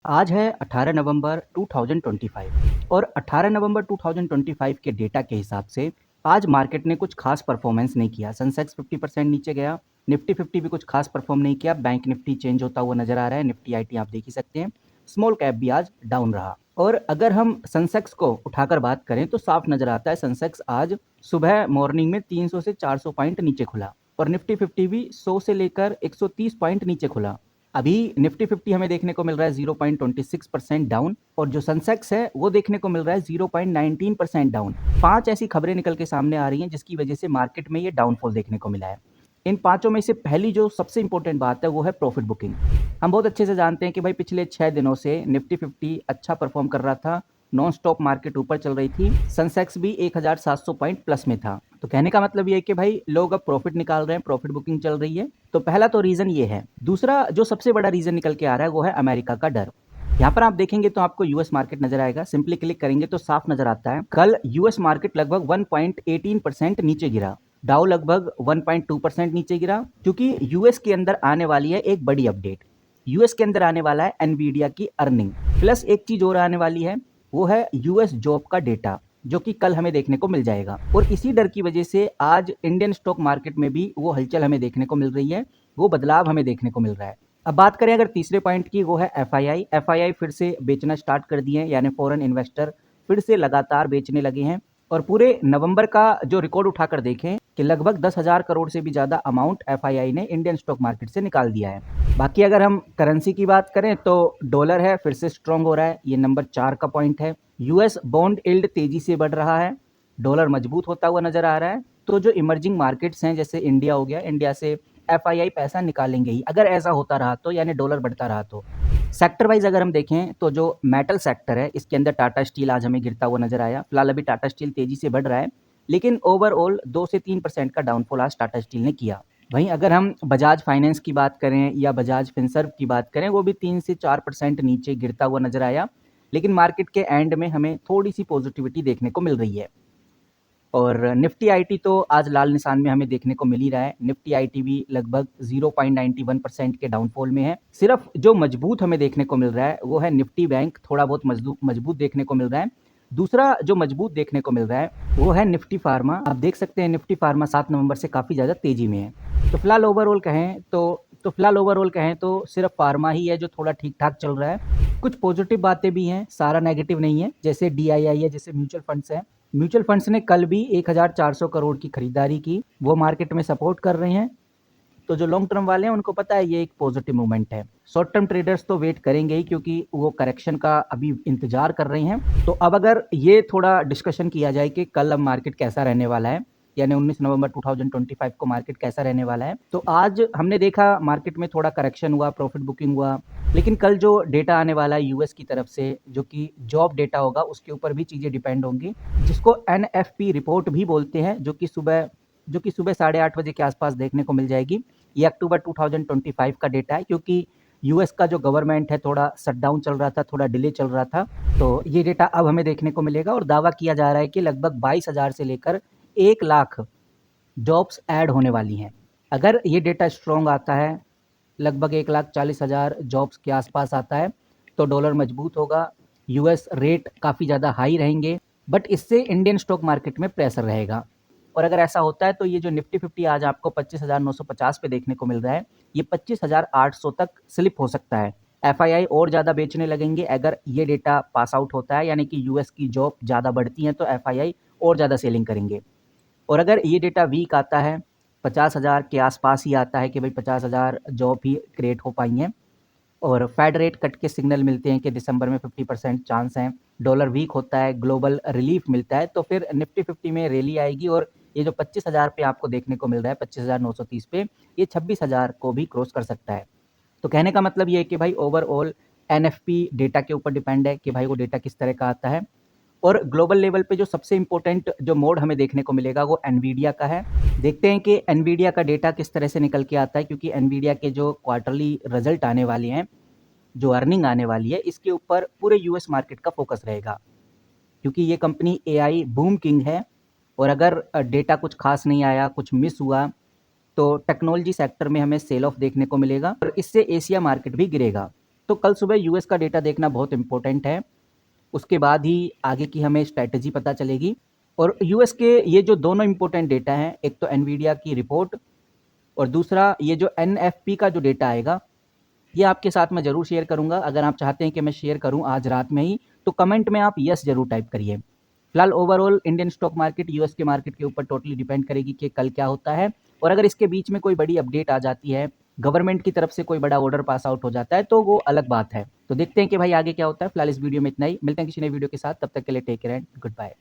आज है 18 नवंबर 2025 और 18 नवंबर 2025 के डेटा के हिसाब से आज मार्केट ने कुछ खास परफॉर्मेंस नहीं किया। सेंसेक्स 50% नीचे गया, निफ्टी 50 भी कुछ खास परफॉर्म नहीं किया। बैंक निफ्टी चेंज होता हुआ नजर आ रहा है, निफ्टी आईटी आप देख ही सकते हैं। स्मॉल कैप भी आज डाउन रहा। और अगर हम सेंसेक्स को उठाकर बात करें तो साफ नजर आता है सेंसेक्स आज सुबह मॉर्निंग में 300 से 400 पॉइंट नीचे खुला और निफ्टी 50 भी 100 से लेकर 130 पॉइंट नीचे खुला। अभी निफ्टी 50 हमें देखने को मिल रहा है 0.26% डाउन और जो सेंसेक्स है वो देखने को मिल रहा है 0.19% डाउन। 5 ऐसी खबरें निकल के सामने आ रही हैं जिसकी वजह से मार्केट में ये डाउनफॉल देखने को मिला है। इन पांचों में से पहली जो सबसे इंपॉर्टेंट बात है वो है प्रॉफिट बुकिंग। हम बहुत अच्छे से जानते हैं कि भाई पिछले 6 दिनों से निफ्टी 50 अच्छा परफॉर्म कर रहा था, नॉन स्टॉप मार्केट ऊपर चल रही थी, सेंसेक्स भी 1700 पॉइंट प्लस में था। तो कहने का मतलब ये है कि भाई लोग अब प्रॉफिट निकाल रहे हैं, प्रॉफिट बुकिंग चल रही है। तो पहला तो रीजन ये है। दूसरा जो सबसे बड़ा रीजन निकल के आ रहा है वो है अमेरिका का डर। यहाँ पर आप देखेंगे तो आपको यूएस मार्केट नजर आएगा। सिंपली क्लिक करेंगे तो साफ नजर आता है कल यूएस मार्केट लगभग 1.18% नीचे गिरा, डाउ लगभग 1.2% नीचे गिरा, क्योंकि यूएस के अंदर आने वाली है एक बड़ी अपडेट। यूएस के अंदर आने वाला है एनवीडिया की अर्निंग, प्लस एक चीज और आने वाली है वो है यूएस जॉब का डेटा, जो कि कल हमें देखने को मिल जाएगा। और इसी डर की वजह से आज इंडियन स्टॉक मार्केट में भी वो हलचल हमें देखने को मिल रही है, वो बदलाव हमें देखने को मिल रहा है। अब बात करें अगर तीसरे पॉइंट की, वो है एफआईआई। एफआईआई फिर से बेचना स्टार्ट कर दिए हैं, यानी फॉरेन इन्वेस्टर फिर से लगातार बेचने लगे हैं। और पूरे नवंबर का जो रिकॉर्ड उठाकर देखें कि लगभग 10,000 करोड़ से भी ज्यादा अमाउंट एफआईआई ने इंडियन स्टॉक मार्केट से निकाल दिया है। बाकी अगर हम करेंसी की बात करें तो डॉलर है फिर से स्ट्रांग हो रहा है, ये नंबर 4 का पॉइंट है। यूएस बॉन्ड यील्ड तेजी से बढ़ रहा है, डॉलर मजबूत होता हुआ नजर आ रहा है। तो जो इमर्जिंग मार्केट्स हैं जैसे इंडिया हो गया, इंडिया से एफआईआई पैसा निकालेंगे ही अगर ऐसा होता रहा तो, यानी डॉलर बढ़ता रहा तो। सेक्टर वाइज अगर हम देखें तो जो मेटल सेक्टर है इसके अंदर टाटा स्टील आज हमें गिरता हुआ नजर आया। फिलहाल अभी टाटा स्टील तेजी से बढ़ रहा है, लेकिन ओवरऑल 2 से 3% का डाउनफॉल आज टाटा स्टील ने किया। वहीं अगर हम बजाज फाइनेंस की बात करें या बजाज फिनसर्व की बात करें, वो भी 3 से 4% नीचे गिरता हुआ नजर आया, लेकिन मार्केट के एंड में हमें थोड़ी सी पॉजिटिविटी देखने को मिल रही है। और निफ्टी आईटी तो आज लाल निशान में हमें देखने को मिल ही रहा है। निफ्टी आईटी भी लगभग 0.91% के डाउनफॉल में है। सिर्फ जो मजबूत हमें देखने को मिल रहा है वो है निफ्टी बैंक, थोड़ा बहुत मजबूत देखने को मिल रहा है। दूसरा जो मजबूत देखने को मिल रहा है वो है निफ्टी फार्मा। आप देख सकते हैं निफ्टी फार्मा 7 नवंबर से काफी ज्यादा तेजी में है। तो फिलहाल ओवरऑल कहें तो सिर्फ फार्मा ही है जो थोड़ा ठीक ठाक चल रहा है। कुछ पॉजिटिव बातें भी हैं, सारा नेगेटिव नहीं है। जैसे डीआईआई है, जैसे म्यूचुअल फंड्स है। म्यूचुअल फंड्स ने कल भी 1400 करोड़ की खरीदारी की, वो मार्केट में सपोर्ट कर रहे हैं। तो जो लॉन्ग टर्म वाले हैं उनको पता है ये एक पॉजिटिव मूवमेंट है। शॉर्ट टर्म ट्रेडर्स तो वेट करेंगे ही, क्योंकि वो करेक्शन का अभी इंतजार कर रहे हैं। तो अब अगर ये थोड़ा डिस्कशन किया जाए कि कल अब मार्केट कैसा रहने वाला है, यानी 19 नवंबर 2025 को मार्केट कैसा रहने वाला है, तो आज हमने देखा मार्केट में थोड़ा करेक्शन हुआ, प्रॉफिट बुकिंग हुआ, लेकिन कल जो डेटा आने वाला है यूएस की तरफ से, जो कि जॉब डेटा होगा, उसके ऊपर भी चीजें डिपेंड होंगी, जिसको एनएफपी रिपोर्ट भी बोलते हैं, जो कि सुबह 8:30 बजे के आसपास देखने को मिल जाएगी। ये अक्टूबर 2025 का डेटा है, क्योंकि यूएस का जो गवर्नमेंट है थोड़ा शटडाउन चल रहा था, थोड़ा डिले चल रहा था। तो ये डेटा अब हमें देखने को मिलेगा और दावा किया जा रहा है कि लगभग 22,000 से लेकर 1 लाख जॉब्स ऐड होने वाली हैं। अगर ये डेटा स्ट्रॉन्ग आता है, लगभग 1,40,000 जॉब्स के आसपास आता है, तो डॉलर मजबूत होगा, यूएस रेट काफ़ी ज़्यादा हाई रहेंगे, बट इससे इंडियन स्टॉक मार्केट में प्रेशर रहेगा। और अगर ऐसा होता है तो ये जो निफ्टी 50 आज आपको 25,950 पे देखने को मिल रहा है, ये 25,800 तक स्लिप हो सकता है। एफआईआई और ज़्यादा बेचने लगेंगे अगर ये डेटा पास आउट होता है, यानी कि यूएस की जॉब ज़्यादा बढ़ती हैं तो एफआईआई और ज़्यादा सेलिंग करेंगे। और अगर ये डेटा वीक आता है, 50,000 के आसपास ही आता है कि भाई 50,000 जॉब ही क्रिएट हो पाई हैं, और फेड रेट कट के सिग्नल मिलते हैं कि दिसंबर में 50% चांस हैं, डॉलर वीक होता है, ग्लोबल रिलीफ मिलता है, तो फिर निफ्टी 50 में रैली आएगी और ये जो 25,000 पे आपको देखने को मिल रहा है, 25,930 पे, ये 26,000 को भी क्रॉस कर सकता है। तो कहने का मतलब ये है कि भाई ओवरऑल एनएफपी डेटा के ऊपर डिपेंड है कि भाई वो डेटा किस तरह का आता है। और ग्लोबल लेवल पे जो सबसे इंपॉर्टेंट जो मोड हमें देखने को मिलेगा वो एनवीडिया का है। देखते हैं कि एनवीडिया का डेटा किस तरह से निकल के आता है, क्योंकि एनवीडिया के जो क्वार्टरली रिजल्ट आने वाले हैं, जो अर्निंग आने वाली है, इसके ऊपर पूरे यूएस मार्केट का फोकस रहेगा, क्योंकि ये कंपनी एआई बूम किंग है। और अगर डेटा कुछ खास नहीं आया, कुछ मिस हुआ, तो टेक्नोलॉजी सेक्टर में हमें सेल ऑफ देखने को मिलेगा और इससे एशिया मार्केट भी गिरेगा। तो कल सुबह यूएस का डेटा देखना बहुत इंपॉर्टेंट है, उसके बाद ही आगे की हमें स्ट्रैटेजी पता चलेगी। और यूएस के ये जो दोनों इंपॉर्टेंट डेटा हैं, एक तो एनवीडिया की रिपोर्ट और दूसरा ये जो एनएफपी का जो डेटा आएगा, ये आपके साथ मैं ज़रूर शेयर करूँगा। अगर आप चाहते हैं कि मैं शेयर करूँ आज रात में ही, तो कमेंट में आप यस ज़रूर टाइप करिए। फिलहाल overall Indian stock market US के मार्केट के ऊपर टोटली डिपेंड करेगी कि कल क्या होता है, और अगर इसके बीच में कोई बड़ी अपडेट आ जाती है, गवर्नमेंट की तरफ से कोई बड़ा ऑर्डर पास आउट हो जाता है, तो वो अलग बात है। तो देखते हैं कि भाई आगे क्या होता है। फिलहाल इस वीडियो में इतना ही, मिलते हैं किसी नई वीडियो के साथ, तब तक के लिए take care and good bye.